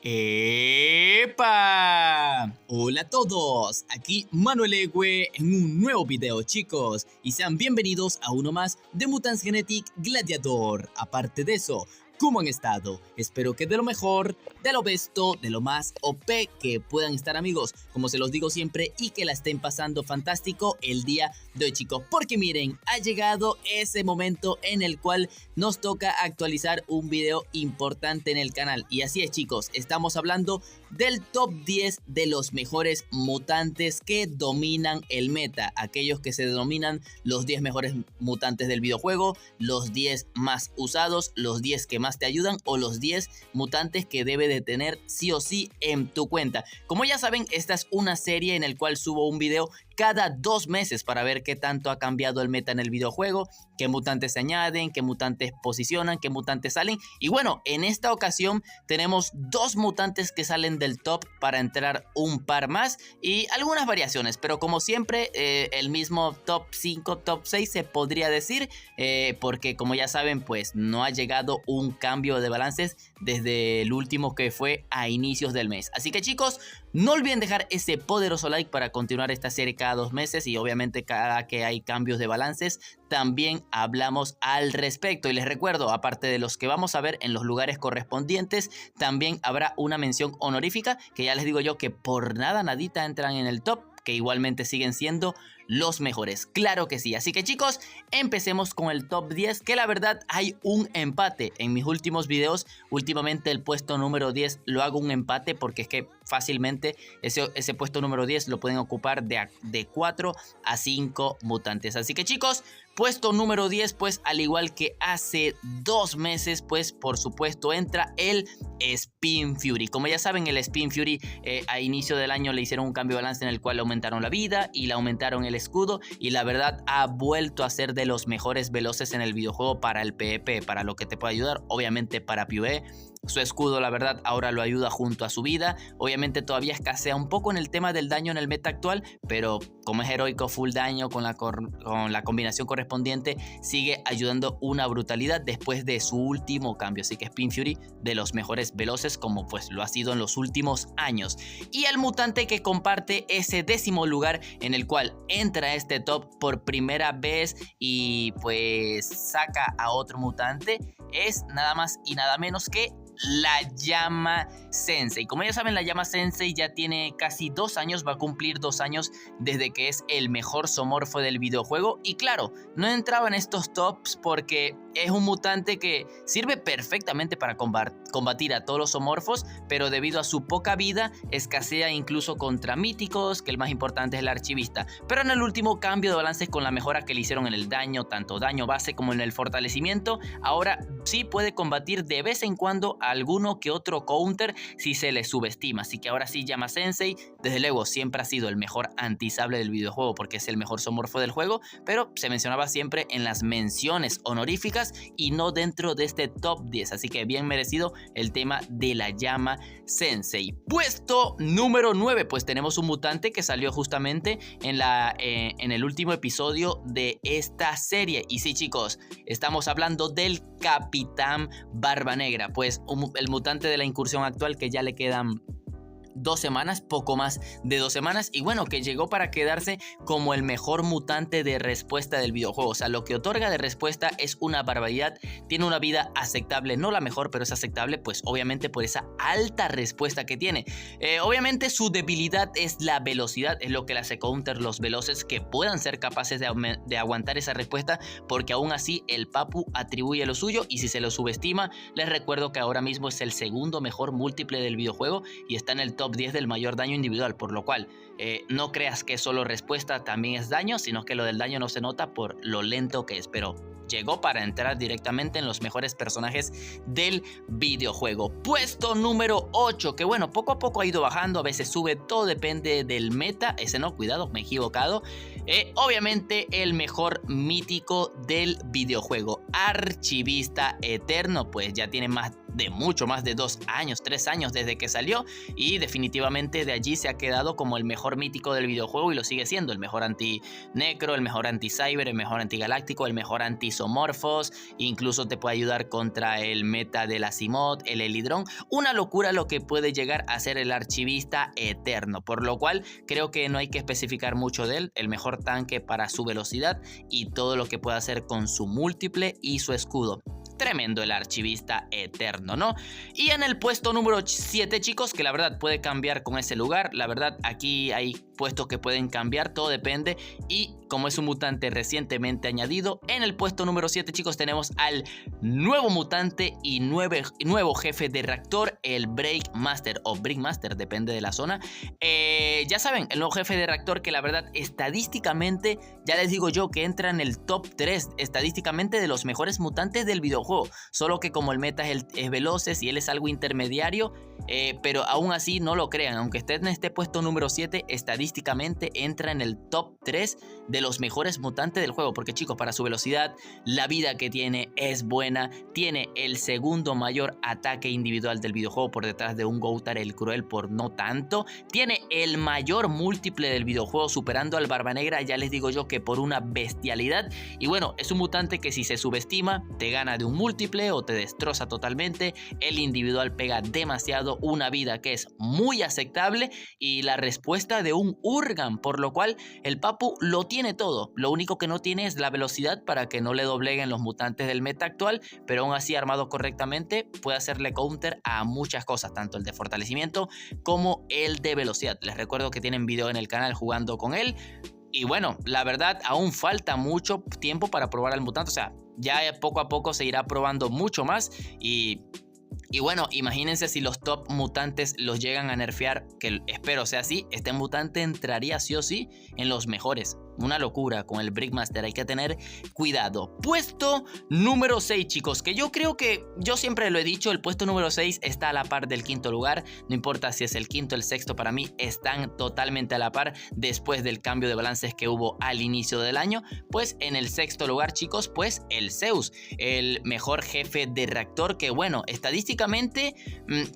¡Epa! Hola a todos, aquí Manuel Egue en un nuevo video, chicos, y sean bienvenidos a uno más de Mutants Genetic Gladiator. Aparte de eso, ¿cómo han estado? Espero que de lo mejor, de lo besto, de lo más OP que puedan estar, amigos, como se los digo siempre, y que la estén pasando fantástico el día de hoy, chicos, porque miren, ha llegado ese momento en el cual nos toca actualizar un video importante en el canal. Y así es, chicos, estamos hablando del top 10 de los mejores mutantes que dominan el meta, aquellos que se denominan los 10 mejores mutantes del videojuego, los 10 más usados, los 10 que más te ayudan o los 10 mutantes que debe de tener sí o sí en tu cuenta. Como ya saben, esta es una serie en la cual subo un video cada 2 meses para ver qué tanto ha cambiado el meta en el videojuego, qué mutantes se añaden, qué mutantes posicionan, qué mutantes salen. Y bueno, en esta ocasión tenemos 2 mutantes que salen del top para entrar un par más y algunas variaciones, pero como siempre el mismo top 5, top 6 se podría decir, porque como ya saben, pues no ha llegado un cambio de balances desde el último que fue a inicios del mes. Así que, chicos, no olviden dejar ese poderoso like para continuar esta serie cada 2 meses y obviamente cada que hay cambios de balances también hablamos al respecto. Y les recuerdo, aparte de los que vamos a ver en los lugares correspondientes, también habrá una mención honorífica que ya les digo yo que por nada nadita entran en el top, que igualmente siguen siendo los mejores, claro que sí. Así que, chicos, empecemos con el top 10, que la verdad hay un empate. En mis últimos videos, últimamente el puesto número 10 lo hago un empate porque es que fácilmente ese puesto número 10 lo pueden ocupar de 4 a 5 mutantes. Así que, chicos, puesto número 10, pues al igual que hace 2 meses, pues por supuesto entra el Spin Fury. Como ya saben, el Spin Fury a inicio del año le hicieron un cambio de balance en el cual le aumentaron la vida y le aumentaron el escudo, y la verdad ha vuelto a ser de los mejores veloces en el videojuego para el PvP, para lo que te puede ayudar, obviamente para PvE. Su escudo, la verdad, ahora lo ayuda junto a su vida. Obviamente todavía escasea un poco en el tema del daño en el meta actual, pero como es heroico full daño con la combinación correspondiente, sigue ayudando una brutalidad después de su último cambio. Así que Spin Fury, de los mejores veloces, como pues lo ha sido en los últimos años. Y el mutante que comparte ese 10º lugar en el cual entra a este top por primera vez y pues saca a otro mutante es nada más y nada menos que la Llama Sensei. Como ya saben, la Llama Sensei ya tiene casi 2 años, va a cumplir 2 años desde que es el mejor zoomorfo del videojuego. Y claro, no entraba en estos tops porque es un mutante que sirve perfectamente para combatir a todos los zoomorfos, pero debido a su poca vida escasea incluso contra míticos, que el más importante es el archivista. Pero en el último cambio de balances, con la mejora que le hicieron en el daño, tanto daño base como en el fortalecimiento, ahora sí puede combatir de vez en cuando a alguno que otro counter si se le subestima. Así que ahora sí, Llama Sensei, desde luego, siempre ha sido el mejor antisable del videojuego porque es el mejor zoomorfo del juego, pero se mencionaba siempre en las menciones honoríficas y no dentro de este top 10. Así que bien merecido el tema de la Llama Sensei. Puesto número 9, pues tenemos un mutante que salió justamente en el último episodio de esta serie. Y sí, chicos, estamos hablando del Capitán Barba Negra, pues el mutante de la incursión actual, que ya le quedan 2 semanas, poco más de 2 semanas, y bueno, que llegó para quedarse como el mejor mutante de respuesta del videojuego. O sea, lo que otorga de respuesta es una barbaridad. Tiene una vida aceptable, no la mejor, pero es aceptable, pues obviamente por esa alta respuesta que tiene. Obviamente su debilidad es la velocidad, es lo que le hace counter los veloces que puedan ser capaces de aguantar esa respuesta, porque aún así el Papu atribuye lo suyo, y si se lo subestima, les recuerdo que ahora mismo es el 2º mejor múltiple del videojuego y está en el top 10 del mayor daño individual, por lo cual no creas que solo respuesta también es daño, sino que lo del daño no se nota por lo lento que es, pero llegó para entrar directamente en los mejores personajes del videojuego. Puesto número 8, que bueno, poco a poco ha ido bajando, a veces sube, todo depende del meta. Ese no, cuidado, me he equivocado. Obviamente el mejor mítico del videojuego, Archivista Eterno, pues ya tiene más de mucho más de 2 años, 3 años desde que salió, y definitivamente de allí se ha quedado como el mejor mítico del videojuego y lo sigue siendo, el mejor anti-necro, el mejor anti-cyber, el mejor anti-galáctico, el mejor anti-isomorfos, incluso te puede ayudar contra el meta del Asimov, el Elidrón, una locura lo que puede llegar a ser el archivista eterno, por lo cual creo que no hay que especificar mucho de él, el mejor tanque para su velocidad y todo lo que puede hacer con su múltiple y su escudo. Tremendo el archivista eterno, ¿no? Y en el puesto número 7, chicos, que la verdad puede cambiar con ese lugar. La verdad, aquí hay puestos que pueden cambiar, todo depende. Y como es un mutante recientemente añadido, en el puesto número 7, chicos, tenemos al nuevo mutante y nuevo jefe de reactor, el Breakmaster o Brickmaster, depende de la zona. Ya saben, el nuevo jefe de reactor que la verdad estadísticamente, ya les digo yo que entra en el top 3 estadísticamente de los mejores mutantes del videojuego. Solo que como el meta es veloces y él es algo intermediario, pero aún así no lo crean, aunque esté en este puesto número 7, estadísticamente entra en el top 3 de los mejores mutantes del juego, porque chicos, para su velocidad, la vida que tiene es buena, tiene el segundo mayor ataque individual del videojuego por detrás de un Goutar el Cruel por no tanto, tiene el mayor múltiple del videojuego superando al Barba Negra, ya les digo yo que por una bestialidad, y bueno, es un mutante que si se subestima, te gana de un múltiple o te destroza totalmente, el individual pega demasiado, una vida que es muy aceptable y la respuesta de un Urgan, por lo cual el Papu lo tiene todo, lo único que no tiene es la velocidad para que no le dobleguen los mutantes del meta actual, pero aún así armado correctamente puede hacerle counter a muchas cosas, tanto el de fortalecimiento como el de velocidad. Les recuerdo que tienen video en el canal jugando con él. Y bueno, la verdad aún falta mucho tiempo para probar al mutante, o sea, ya poco a poco se irá probando mucho más y bueno, imagínense si los top mutantes los llegan a nerfear, que espero sea así, este mutante entraría sí o sí en los mejores. Una locura con el Brickmaster, hay que tener cuidado. Puesto número 6, chicos, que yo creo que, yo siempre lo he dicho, el puesto número 6 está a la par del quinto lugar. No importa si es el quinto o el sexto, para mí están totalmente a la par después del cambio de balances que hubo al inicio del año. Pues en el sexto lugar, chicos, pues el Zeus, el mejor jefe de reactor, que bueno, estadísticamente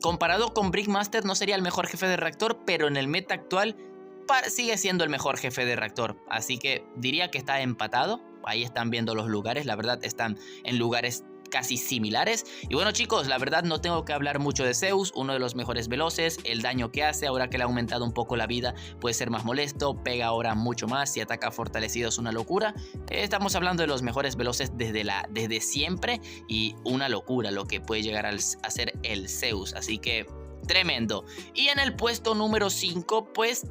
comparado con Brickmaster no sería el mejor jefe de reactor, pero en el meta actual sigue siendo el mejor jefe de reactor, así que diría que está empatado. Ahí están viendo los lugares, la verdad están en lugares casi similares. Y bueno, chicos, la verdad no tengo que hablar mucho de Zeus, uno de los mejores veloces. El daño que hace, ahora que le ha aumentado un poco la vida, puede ser más molesto, pega ahora mucho más, si ataca fortalecido es una locura. Estamos hablando de los mejores veloces desde siempre, y una locura lo que puede llegar a hacer el Zeus, así que tremendo. Y en el puesto número 5, pues,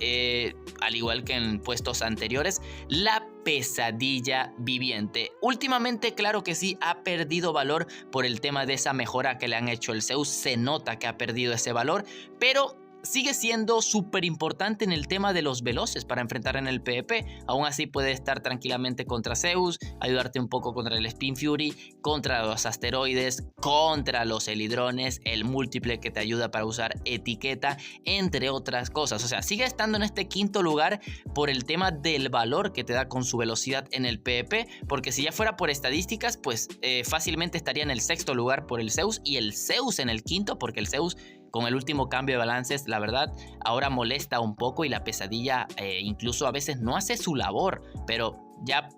al igual que en puestos anteriores, la pesadilla viviente. Últimamente, claro que sí, ha perdido valor por el tema de esa mejora que le han hecho el Zeus. Se nota que ha perdido ese valor, pero sigue siendo súper importante en el tema de los veloces para enfrentar en el PvP. Aún así puede estar tranquilamente contra Zeus, ayudarte un poco contra el Spin Fury, contra los asteroides, contra los helidrones, el múltiple que te ayuda para usar etiqueta, entre otras cosas. O sea, sigue estando en este quinto lugar por el tema del valor que te da con su velocidad en el PvP, porque si ya fuera por estadísticas, pues fácilmente estaría en el sexto lugar por el Zeus, y el Zeus en el quinto, porque el Zeus con el último cambio de balances, la verdad, ahora molesta un poco, y la pesadilla incluso a veces no hace su labor, pero ya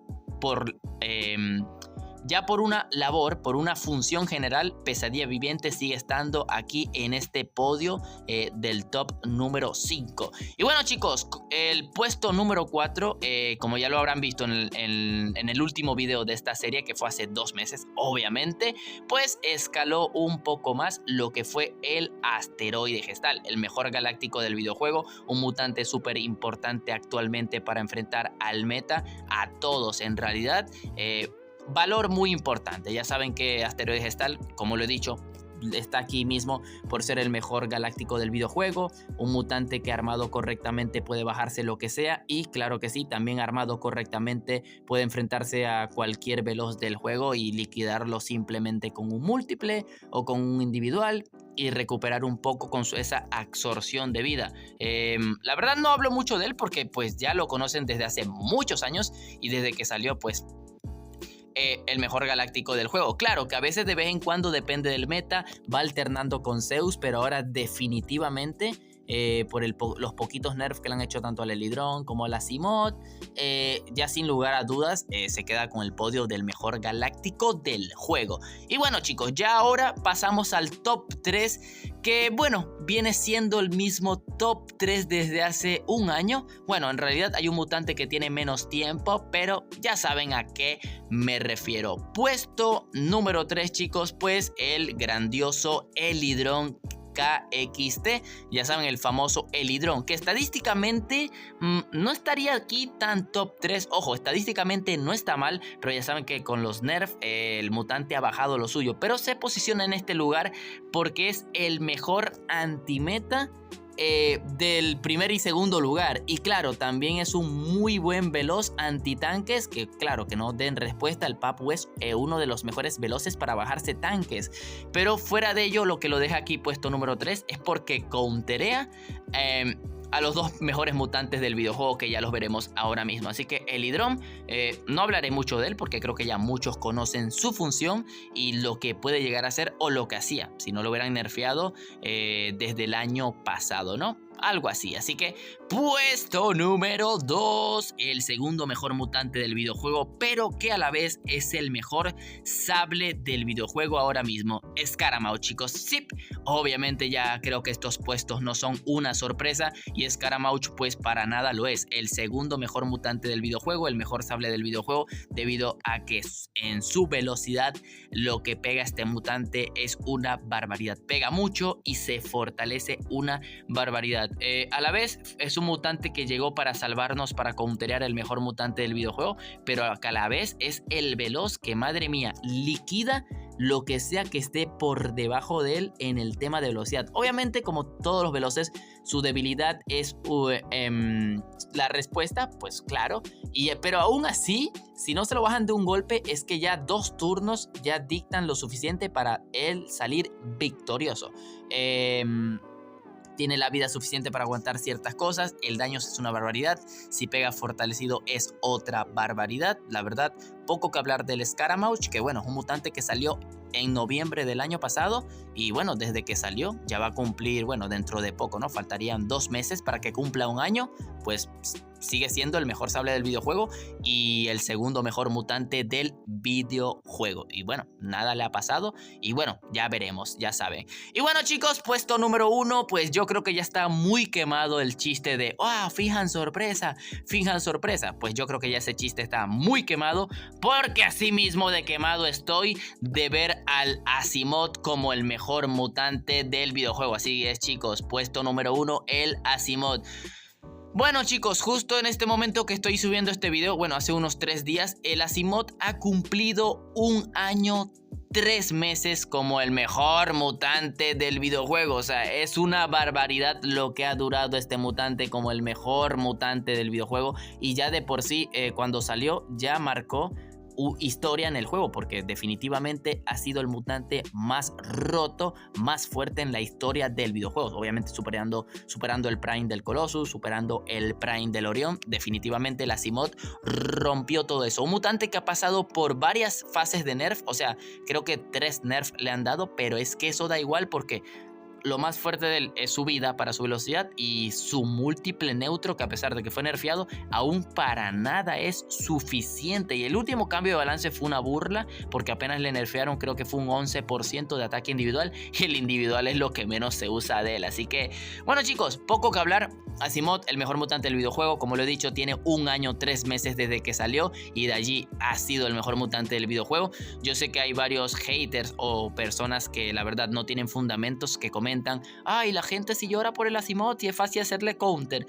por una labor, por una función general, Pesadilla Viviente sigue estando aquí en este podio del top número 5. Y bueno, chicos, el puesto número 4, como ya lo habrán visto en el último video de esta serie, que fue hace 2 meses, obviamente, pues escaló un poco más lo que fue el Asteroide Gestal, el mejor galáctico del videojuego, un mutante súper importante actualmente para enfrentar al meta, a todos en realidad. Valor muy importante. Ya saben que Asteroide Gestal, como lo he dicho, está aquí mismo por ser el mejor galáctico del videojuego, un mutante que armado correctamente puede bajarse lo que sea, y claro que sí, también armado correctamente puede enfrentarse a cualquier veloz del juego y liquidarlo simplemente con un múltiple o con un individual y recuperar un poco con esa absorción de vida. La verdad no hablo mucho de él porque pues ya lo conocen desde hace muchos años, y desde que salió pues el mejor galáctico del juego. Claro que a veces de vez en cuando depende del meta, va alternando con Zeus, pero ahora definitivamente por los poquitos nerfs que le han hecho tanto al Elidron como al Asimot, ya sin lugar a dudas se queda con el podio del mejor galáctico del juego. Y bueno chicos, ya ahora pasamos al top 3, que bueno, viene siendo el mismo top 3 desde hace un año. Bueno, en realidad hay un mutante que tiene menos tiempo, pero ya saben a qué me refiero. Puesto número 3 chicos, pues el grandioso Elidron KXT, ya saben, el famoso Elidron, que estadísticamente no estaría aquí tan top 3, ojo, estadísticamente no está mal, pero ya saben que con los nerfs el mutante ha bajado lo suyo, pero se posiciona en este lugar porque es el mejor antimeta del primer y segundo lugar. Y claro, también es un muy buen veloz antitanques, que claro, que no den respuesta. El Papu es uno de los mejores veloces para bajarse tanques, pero fuera de ello, lo que lo deja aquí puesto número 3 es porque counterea a los dos mejores mutantes del videojuego, que ya los veremos ahora mismo. Así que Elidron, no hablaré mucho de él porque creo que ya muchos conocen su función y lo que puede llegar a ser, o lo que hacía si no lo hubieran nerfeado desde el año pasado, ¿no? Algo así. Así que puesto número 2, el segundo mejor mutante del videojuego, pero que a la vez es el mejor sable del videojuego ahora mismo, Scaramouche, chicos. Sí, obviamente ya creo que estos puestos no son una sorpresa, y Scaramouche pues para nada lo es. El segundo mejor mutante del videojuego, el mejor sable del videojuego, debido a que en su velocidad lo que pega este mutante es una barbaridad. Pega mucho y se fortalece una barbaridad. A la vez es un mutante que llegó para salvarnos, para counterear el mejor mutante del videojuego, pero a la vez es el veloz que, madre mía, liquida lo que sea que esté por debajo de él en el tema de velocidad. Obviamente, como todos los veloces, su debilidad es la respuesta, pues claro, pero aún así, si no se lo bajan de un golpe, es que ya 2 turnos ya dictan lo suficiente para él salir victorioso. Tiene la vida suficiente para aguantar ciertas cosas. El daño es una barbaridad. Si pega fortalecido es otra barbaridad. La verdad, poco que hablar del Scaramouche, que bueno, es un mutante que salió en noviembre del año pasado. Y bueno, desde que salió ya va a cumplir, bueno, dentro de poco, ¿no? Faltarían 2 meses para que cumpla un año. Pues sigue siendo el mejor sable del videojuego y el segundo mejor mutante del videojuego. Y bueno, nada le ha pasado. Y bueno, ya veremos, ya saben. Y bueno chicos, puesto número 1, pues yo creo que ya está muy quemado el chiste de finjan sorpresa, finjan sorpresa. Pues yo creo que ya ese chiste está muy quemado, porque así mismo de quemado estoy de ver al Asimot como el mejor mutante del videojuego. Así es chicos, puesto número 1, el Asimot. Bueno chicos, justo en este momento que estoy subiendo este video, bueno, hace unos 3 días, el Asimot ha cumplido 1 año, 3 meses como el mejor mutante del videojuego. O sea, es una barbaridad lo que ha durado este mutante como el mejor mutante del videojuego. Y ya de por sí, cuando salió, ya marcó historia en el juego, porque definitivamente ha sido el mutante más roto, más fuerte en la historia del videojuego. Obviamente superando el Prime del Colossus, superando el Prime del Orión. Definitivamente el Asimot rompió todo eso. Un mutante que ha pasado por varias fases de nerf, o sea, creo que 3 nerfs le han dado, pero es que eso da igual porque lo más fuerte de él es su vida para su velocidad y su múltiple neutro, que a pesar de que fue nerfeado, aún para nada es suficiente. Y el último cambio de balance fue una burla, porque apenas le nerfearon, creo que fue un 11% de ataque individual, y el individual es lo que menos se usa de él. Así que, bueno chicos, poco que hablar. Asimot, el mejor mutante del videojuego, como lo he dicho, tiene 1 año, 3 meses desde que salió, y de allí ha sido el mejor mutante del videojuego. Yo sé que hay varios haters o personas que la verdad no tienen fundamentos, que comentan: ay, la gente si llora por el Asimot y es fácil hacerle counter.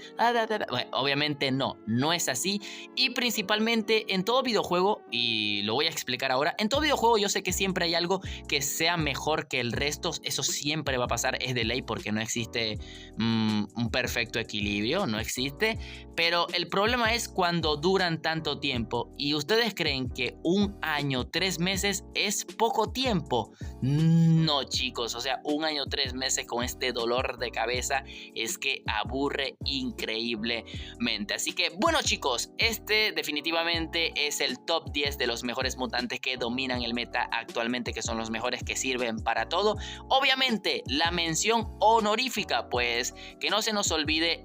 Bueno, obviamente no es así. Y principalmente en todo videojuego, y lo voy a explicar ahora, en todo videojuego yo sé que siempre hay algo que sea mejor que el resto. Eso siempre va a pasar, es de ley, porque no existe un perfecto equilibrio, no existe. Pero el problema es cuando duran tanto tiempo. ¿Y ustedes creen que 1 año, 3 meses es poco tiempo? No chicos, o sea, 1 año, 3 meses veces con este dolor de cabeza es que aburre increíblemente. Así que bueno chicos, este definitivamente es el top 10 de los mejores mutantes que dominan el meta actualmente, que son los mejores que sirven para todo. Obviamente la mención honorífica, pues que no se nos olvide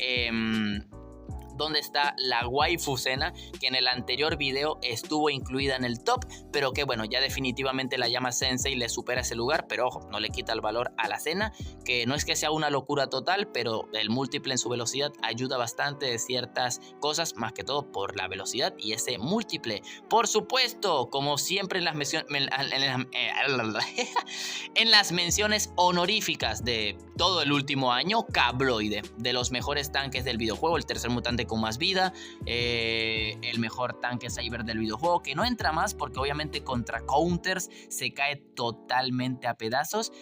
dónde está la waifu Senna, que en el anterior video estuvo incluida en el top, pero que bueno, ya definitivamente la llama Sensei le supera ese lugar, pero ojo, no le quita el valor a la Senna, que no es que sea una locura total, pero el múltiple en su velocidad ayuda bastante de ciertas cosas, más que todo por la velocidad y ese múltiple. Por supuesto, como siempre en las menciones honoríficas de todo el último año, Cabloide, de los mejores tanques del videojuego, el tercer mutante con más vida, el mejor tanque Saber del videojuego, que no entra más porque obviamente contra counters se cae totalmente a pedazos,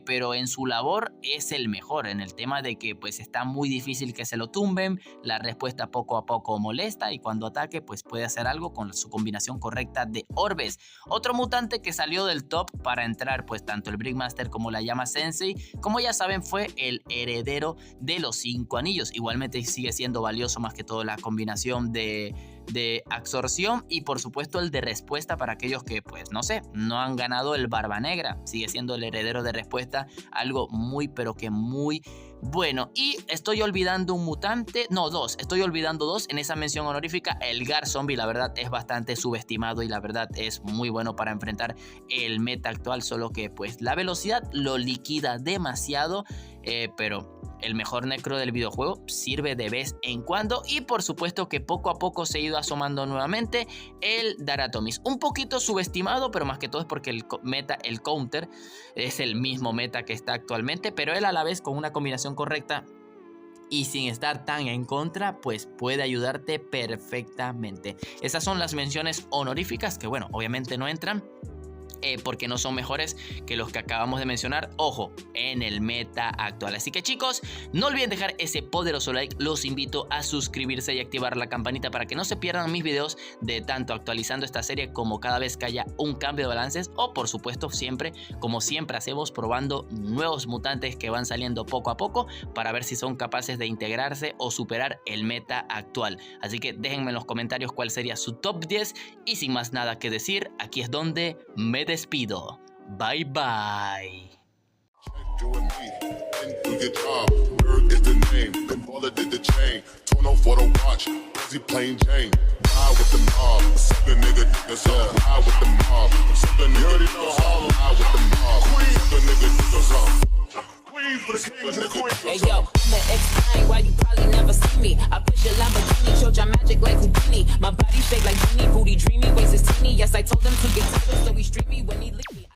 pero en su labor es el mejor, en el tema de que pues está muy difícil que se lo tumben, la respuesta poco a poco molesta y cuando ataque pues puede hacer algo con su combinación correcta de orbes. Otro mutante que salió del top para entrar pues tanto el Brickmaster como la llama Sensei, como ya saben, fue el heredero de los 5 anillos. Igualmente sigue siendo valioso más que todo la combinación de absorción y por supuesto el de respuesta para aquellos que pues no sé, no han ganado el Barba Negra. Sigue siendo el heredero de respuesta, algo muy pero que muy bueno. Y estoy olvidando un mutante, no, estoy olvidando dos en esa mención honorífica. El Gar Zombie, la verdad es bastante subestimado y la verdad es muy bueno para enfrentar el meta actual, solo que pues la velocidad lo liquida demasiado, pero el mejor necro del videojuego sirve de vez en cuando. Y por supuesto que poco a poco se ha ido asomando nuevamente el Daratomis, un poquito subestimado, pero más que todo es porque el meta, el counter es el mismo meta que está actualmente, pero él a la vez con una combinación correcta y sin estar tan en contra pues puede ayudarte perfectamente. Esas son las menciones honoríficas que bueno, obviamente no entran porque no son mejores que los que acabamos de mencionar, ojo, en el meta actual. Así que chicos, no olviden dejar ese poderoso like, los invito a suscribirse y activar la campanita para que no se pierdan mis videos de tanto actualizando esta serie como cada vez que haya un cambio de balances o por supuesto siempre, como siempre hacemos, probando nuevos mutantes que van saliendo poco a poco para ver si son capaces de integrarse o superar el meta actual. Así que déjenme en los comentarios cuál sería su top 10 y sin más nada que decir, aquí es donde me despido. Bye bye. Hey yo, I'ma explain why you probably never see me. I push a Lamborghini, showed your magic like Houdini. My body shaped like Genie, booty dreamy, waist is teeny. Yes, I told him to get tougher, so he streamy when he leave me.